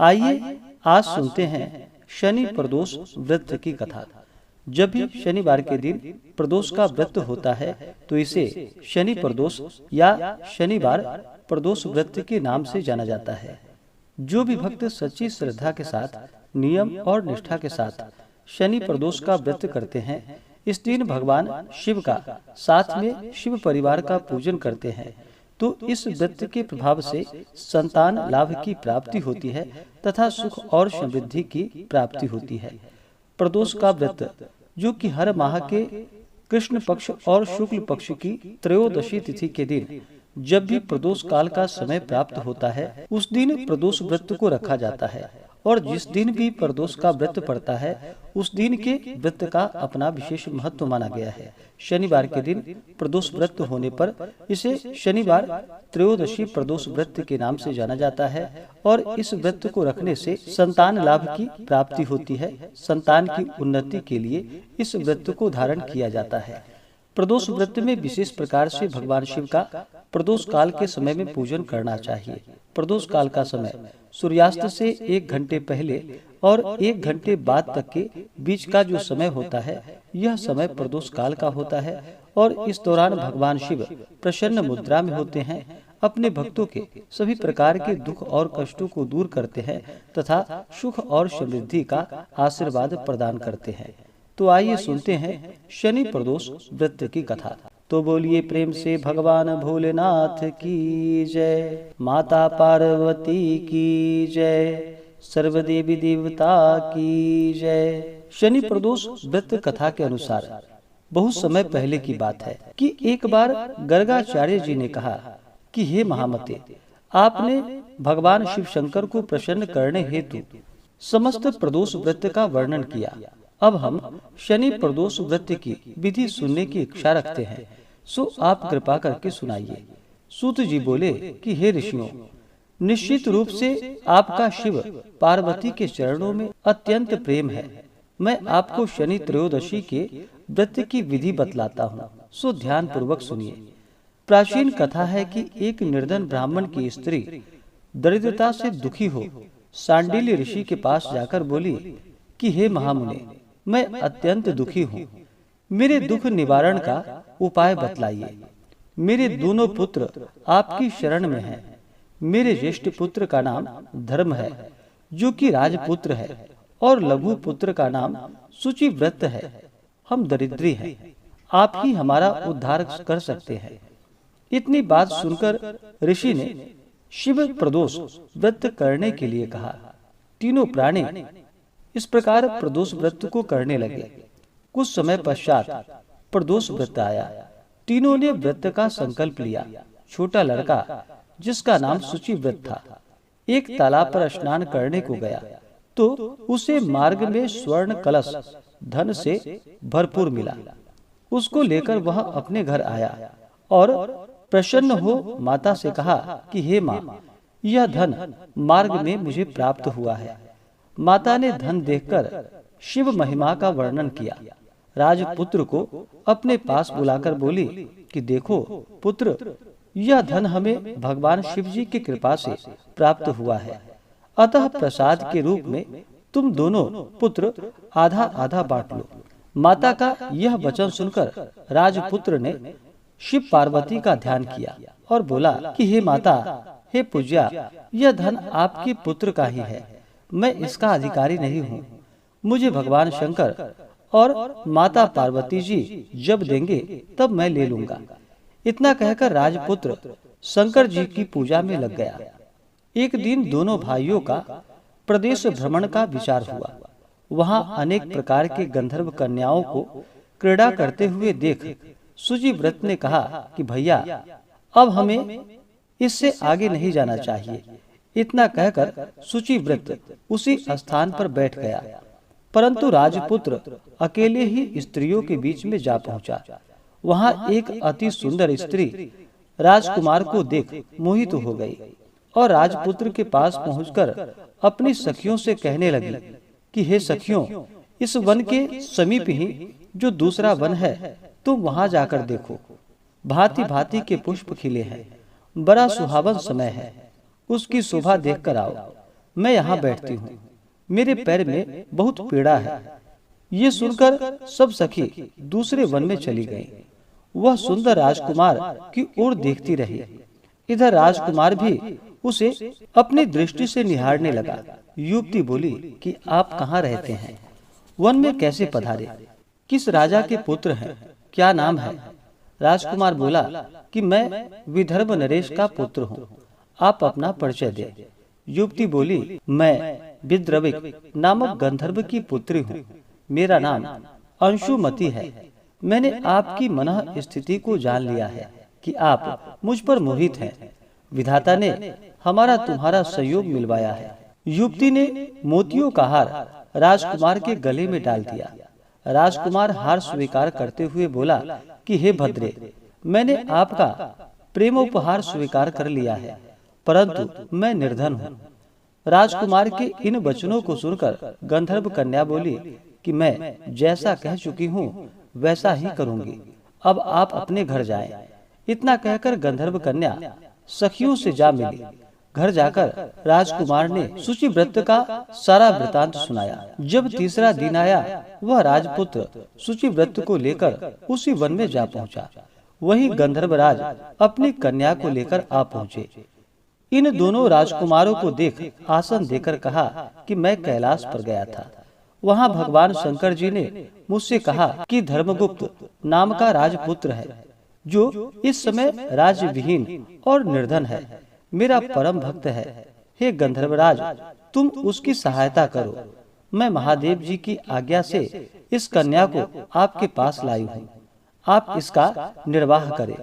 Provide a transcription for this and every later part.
आइए आज सुनते हैं शनि प्रदोष व्रत की कथा। जब भी शनिवार के दिन प्रदोष का व्रत होता है तो इसे शनि प्रदोष या शनिवार प्रदोष व्रत के नाम से जाना जाता है। जो भी भक्त सच्ची श्रद्धा के साथ, नियम और निष्ठा के साथ शनि प्रदोष का व्रत करते हैं, इस दिन भगवान शिव का साथ में शिव परिवार का पूजन करते हैं, तो इस व्रत के प्रभाव से संतान लाभ की प्राप्ति होती है तथा सुख और समृद्धि की प्राप्ति होती है। प्रदोष का व्रत, जो कि हर माह के कृष्ण पक्ष और शुक्ल पक्ष की त्रयोदशी तिथि के दिन जब भी प्रदोष काल का समय प्राप्त होता है, उस दिन प्रदोष व्रत को रखा जाता है। और जिस दिन भी प्रदोष का व्रत पड़ता है, उस दिन के व्रत का अपना विशेष महत्व माना गया है। शनिवार के दिन प्रदोष व्रत होने पर इसे शनिवार त्रयोदशी प्रदोष व्रत के नाम से जाना जाता है और इस व्रत को रखने से संतान लाभ की प्राप्ति होती है। संतान की उन्नति के लिए इस व्रत को धारण किया जाता है। प्रदोष व्रत में विशेष प्रकार से भगवान शिव का प्रदोष काल के समय में पूजन करना चाहिए। प्रदोष काल का समय सूर्यास्त से 1 घंटे पहले और 1 घंटे बाद तक के बीच का जो समय होता है, यह समय प्रदोष काल का होता है और इस दौरान भगवान शिव प्रसन्न मुद्रा में होते हैं, अपने भक्तों के सभी प्रकार के दुख और कष्टों को दूर करते हैं तथा सुख और समृद्धि का आशीर्वाद प्रदान करते हैं। तो आइए सुनते हैं शनि प्रदोष व्रत की कथा। तो बोलिए प्रेम से भगवान भोलेनाथ की जय, माता पार्वती की जय, सर्वदेवी देवता की जय। शनि प्रदोष व्रत कथा के अनुसार बहुत समय पहले की बात है कि एक बार गर्गाचार्य जी ने कहा कि हे महामते, आपने भगवान शिव शंकर को प्रसन्न करने हेतु समस्त प्रदोष व्रत का वर्णन किया। अब हम शनि प्रदोष व्रत की विधि सुनने की इच्छा रखते हैं, सो आप कृपा करके सुनाइए। सूत जी बोले कि हे ऋषियों, निश्चित रूप से आपका शिव पार्वती के चरणों में अत्यंत प्रेम है। मैं आपको शनि त्रयोदशी के व्रत की विधि बतलाता हूँ, सो ध्यान पूर्वक सुनिए। प्राचीन कथा है कि एक निर्धन ब्राह्मण की स्त्री दरिद्रता से दुखी हो सांडिल्य ऋषि के पास जाकर बोली कि हे महामुने, मैं अत्यंत दुखी हूँ, मेरे दुख निवारण का उपाय बतलाइए। मेरे दोनों पुत्र आपकी शरण में हैं। मेरे ज्येष्ठ पुत्र का नाम धर्म है, जो कि राजपुत्र है, और लघु पुत्र का नाम शुचिव्रत है। हम दरिद्री हैं, आप ही हमारा उद्धार कर सकते हैं। इतनी बात सुनकर ऋषि ने शिव प्रदोष व्रत करने के लिए कहा। तीनों प्राणी इस प्रकार प्रदोष व्रत को करने लगे। कुछ समय पश्चात प्रदोष व्रत आया। तीनों ने व्रत का संकल्प लिया। छोटा लड़का, जिसका नाम शुचिव्रत था, एक तालाब पर स्नान करने को गया तो उसे मार्ग में स्वर्ण कलश धन से भरपूर मिला। उसको लेकर वह अपने घर आया और प्रसन्न हो माता से कहा कि हे माँ, यह धन मार्ग में मुझे प्राप्त हुआ है। माता ने धन देखकर शिव महिमा का वर्णन किया। राजपुत्र को अपने पास बुलाकर बोली कि देखो पुत्र, यह धन हमें भगवान शिव जी की कृपा से प्राप्त हुआ है, अतः प्रसाद के रूप में तुम दोनों पुत्र आधा आधा बांट लो। माता का यह वचन सुनकर राजपुत्र ने शिव पार्वती का ध्यान किया और बोला कि हे माता, हे पूज्या, यह धन आपके पुत्र का ही है, मैं इसका अधिकारी नहीं हूँ। मुझे भगवान शंकर और माता पार्वती जी जब देंगे तब मैं ले लूंगा। इतना कहकर राजपुत्र शंकर जी की पूजा में लग गया। एक दिन दोनों भाइयों का प्रदेश भ्रमण का विचार हुआ। वहां अनेक प्रकार के गंधर्व कन्याओं को क्रीड़ा करते हुए देख शुचिव्रत ने कहा कि भैया, अब हमें इससे आगे नहीं जाना चाहिए। इतना कहकर शुचिव्रत उसी स्थान पर बैठ गया, परंतु राजपुत्र अकेले ही स्त्रियों के बीच में जा पहुंचा। वहां एक अति सुंदर स्त्री राजकुमार को देख मोहित हो गई और राजपुत्र के पास पहुंचकर अपनी सखियों से कहने लगी कि हे सखियों, इस वन के समीप ही जो दूसरा वन है, तुम वहां जाकर देखो। भांति भांति के पुष्प खिले हैं, बड़ा सुहावन समय है, उसकी शोभा देखकर आओ। मैं यहाँ बैठती हूँ, मेरे पैर में बहुत पीड़ा है। ये सुनकर सब सखी दूसरे वन में चली गईं। वह सुंदर राजकुमार की ओर देखती रही। इधर राजकुमार भी उसे अपनी दृष्टि से निहारने लगा। युवती बोली कि आप कहाँ रहते हैं, वन में कैसे पधारे, किस राजा के पुत्र हैं, क्या नाम है? राजकुमार बोला कि मैं विदर्भ नरेश का पुत्र हूँ, आप अपना परिचय दे। युवती बोली, मैं विद्रविक नामक गंधर्व की पुत्री हूँ, मेरा नाम अंशुमति है। मैंने आपकी मनः स्थिति को जान लिया है कि आप मुझ पर मोहित हैं। विधाता ने हमारा तुम्हारा सहयोग मिलवाया है। युवती ने मोतियों का हार राजकुमार के गले में डाल दिया। राजकुमार हार स्वीकार करते हुए बोला कि हे भद्रे, मैंने आपका प्रेमोपहार स्वीकार कर लिया है, परंतु मैं निर्धन हूँ। राजकुमार के इन वचनों को सुनकर गंधर्व कन्या बोली कि मैं जैसा कह चुकी हूँ वैसा ही करूंगी, अब आप अपने घर जाएं। इतना कहकर गंधर्व कन्या सखियों से जा मिली। घर जाकर राजकुमार ने शुचिव्रत का सारा वृतांत सुनाया। जब तीसरा दिन आया, वह राजपुत्र शुचिव्रत को लेकर उसी वन में जा पहुंचा। वहीं गंधर्वराज अपनी कन्या को लेकर आ पहुंचे। इन दोनों राजकुमारों को देख आसन देकर कहा कि मैं कैलाश पर गया था। वहां भगवान शंकर जी ने मुझसे कहा कि धर्मगुप्त नाम का राजपुत्र है, जो इस समय राज्य विहीन और निर्धन है, मेरा परम भक्त है। हे गंधर्वराज, तुम उसकी सहायता करो। मैं महादेव जी की आज्ञा से इस कन्या को आपके पास लाई हूँ, आप इसका निर्वाह करें।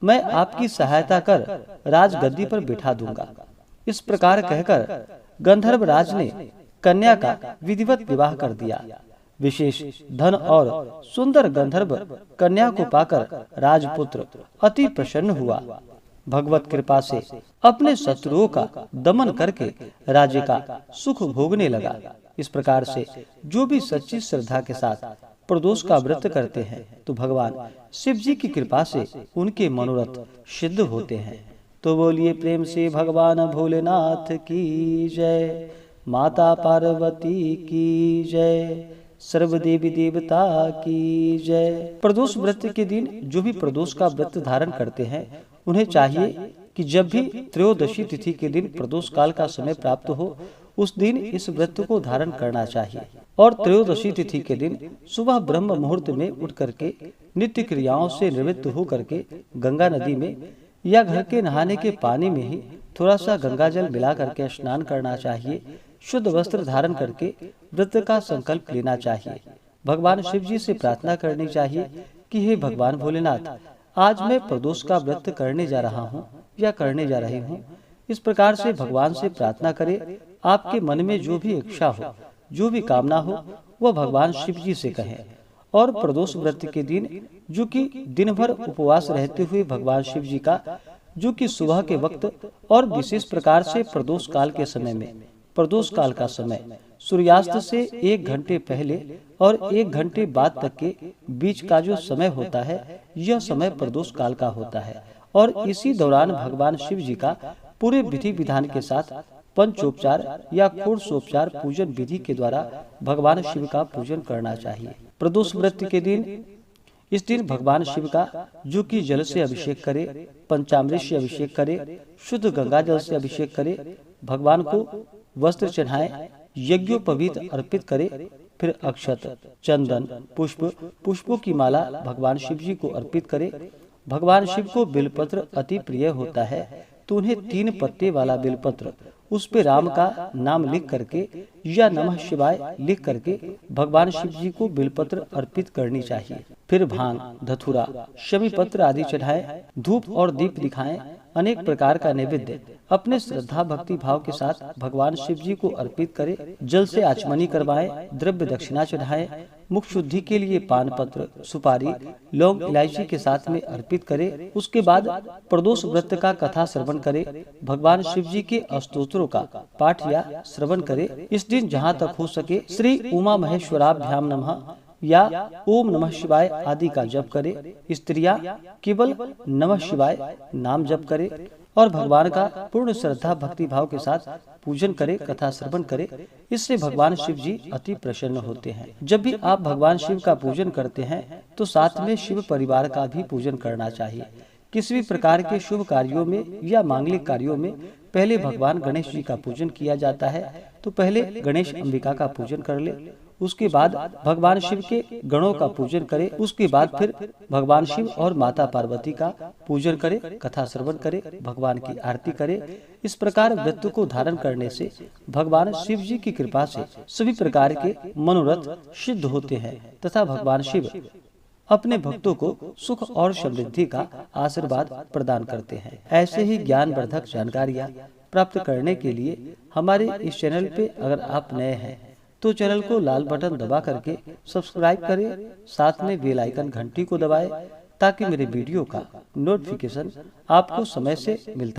मैं आपकी सहायता कर राजगद्दी पर बिठा दूंगा। इस प्रकार कहकर गंधर्वराज ने कन्या का विधिवत विवाह कर दिया। विशेष धन और सुंदर गंधर्व कन्या को पाकर राजपुत्र अति प्रसन्न हुआ। भगवत कृपा से अपने शत्रुओं का दमन करके राज्य का सुख भोगने लगा। इस प्रकार से जो भी सच्ची श्रद्धा के साथ प्रदोष का व्रत करते हैं, तो भगवान शिव जी की कृपा से उनके मनोरथ सिद्ध होते हैं। तो बोलिए प्रेम से भगवान भोलेनाथ की जय, माता पार्वती की जय, सर्व देवी देवता की जय। प्रदोष व्रत के दिन जो भी प्रदोष का व्रत धारण करते हैं, उन्हें चाहिए कि जब भी त्रयोदशी तिथि के दिन प्रदोष काल का समय प्राप्त हो, उस दिन इस व्रत को धारण करना चाहिए। और त्रयोदशी तिथि के दिन सुबह ब्रह्म मुहूर्त में उठ करके नित्य क्रियाओं से निवृत्त हो करके गंगा नदी में या घर के नहाने के पानी में ही थोड़ा सा गंगा जल मिला करके स्नान करना चाहिए। शुद्ध वस्त्र धारण करके व्रत का संकल्प लेना चाहिए। भगवान शिव जी से प्रार्थना करनी चाहिए कि हे भगवान भोलेनाथ, आज मैं प्रदोष का व्रत करने जा रहा हूँ या करने जा रही हूँ। इस प्रकार से भगवान से प्रार्थना करें। आपके मन में जो भी इच्छा हो, जो भी कामना हो, वह भगवान शिव जी से कहें। और प्रदोष व्रत के दिन जो कि दिन भर उपवास रहते हुए भगवान शिव जी का, जो कि सुबह के वक्त और विशेष प्रकार से प्रदोष काल के समय में, प्रदोष काल का समय सूर्यास्त से 1 घंटे पहले और 1 घंटे बाद तक के बीच का जो समय होता है, यह समय प्रदोष काल का होता है। और इसी दौरान भगवान शिव जी का पूरे विधि विधान के साथ पंचोपचार या षोडशोपचार पूजन विधि के द्वारा भगवान शिव का पूजन करना चाहिए। प्रदोष व्रत के दिन, इस दिन भगवान शिव का जो कि जल से अभिषेक करे, पंचामृत से अभिषेक करे, शुद्ध गंगा जल से अभिषेक करे, भगवान को वस्त्र चढ़ाएं, यज्ञोपवीत अर्पित करे, फिर अक्षत, चंदन, पुष्पों की माला भगवान शिव जी को अर्पित करे। भगवान शिव को बेलपत्र अति प्रिय होता है, तो उन्हें 3 पत्ते वाला बेलपत्र, उस पे राम का नाम लिख करके या नमः शिवाय लिख करके भगवान शिव जी को बेलपत्र अर्पित करनी चाहिए। फिर भांग, धतूरा, शमी पत्र आदि चढ़ाएं, धूप और दीप दिखाएं, अनेक प्रकार का नैवेद्य अपने श्रद्धा भक्ति भाव के साथ भगवान शिव जी को अर्पित करें। जल से आचमनी करवाएं, द्रव्य दक्षिणा चढ़ाएं, मुख शुद्धि के लिए पान पत्र, सुपारी, लौंग, इलायची के साथ में अर्पित करें। उसके बाद प्रदोष व्रत का कथा श्रवण करें, भगवान शिव जी के स्तोत्रों का पाठ या श्रवण करें। इस दिन जहाँ तक हो सके श्री उमा महेश्वराभ्याम नमः या ओम नमः शिवाय आदि का जप करें। स्त्रियां केवल नमः शिवाय नाम जप करें। और भगवान का पूर्ण श्रद्धा भक्ति भाव के साथ पूजन करे, कथा श्रवण करे। इससे भगवान शिव जी अति प्रसन्न होते हैं। जब भी आप भगवान शिव का पूजन करते हैं तो साथ में शिव परिवार का भी पूजन करना चाहिए। किसी भी प्रकार के शुभ कार्यों में या मांगलिक कार्यों में पहले भगवान गणेश जी का पूजन किया जाता है, तो पहले गणेश अंबिका का पूजन कर ले, उसके बाद भगवान शिव के गणों का पूजन करे, उसके बाद फिर भगवान शिव और माता पार्वती का पूजन करे, कथा श्रवण करे, भगवान की आरती करे। इस प्रकार व्रत को धारण करने से भगवान शिव जी की कृपा से सभी प्रकार के मनोरथ सिद्ध होते हैं तथा भगवान शिव अपने भक्तों को सुख और समृद्धि का आशीर्वाद प्रदान करते हैं। ऐसे ही ज्ञानवर्धक जानकारियाँ प्राप्त करने के लिए हमारे इस चैनल पे अगर आप नए हैं तो चैनल को लाल बटन दबा करके सब्सक्राइब करें, साथ में बेल आइकन घंटी को दबाएं ताकि मेरे वीडियो का नोटिफिकेशन आपको समय से मिलता